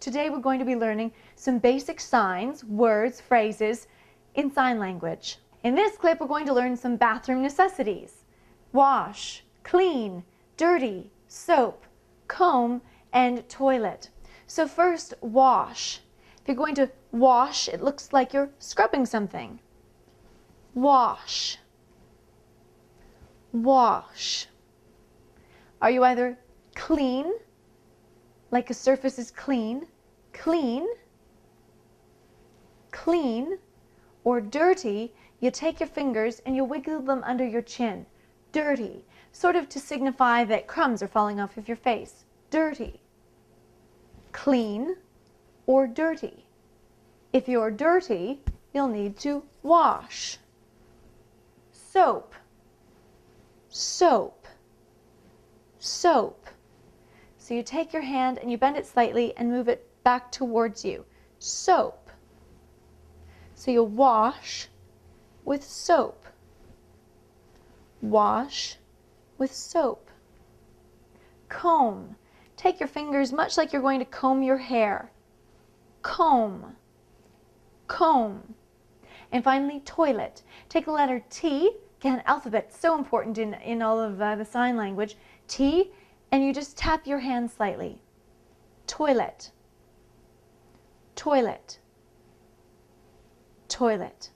Today we're going to be learning some basic signs, words, phrases in sign language. In this clip we're going to learn some bathroom necessities. Wash, clean, dirty, soap, comb, and toilet. So first, wash. If you're going to wash, it looks like you're scrubbing something. Wash. Wash. Are you either clean, like a surface is clean, clean, clean, or dirty? You take your fingers and you wiggle them under your chin. Dirty, sort of to signify that crumbs are falling off of your face. Dirty. Clean or dirty. If you're dirty, you'll need to wash. Soap. Soap. Soap. So you take your hand and you bend it slightly and move it back towards you. Soap. So you wash with soap. Wash with soap. Comb. Take your fingers much like you're going to comb your hair. Comb. Comb. And finally, toilet. Take the letter T. Again, alphabet, so important in all of the sign language. T, and you just tap your hand slightly. Toilet. Toilet. Toilet.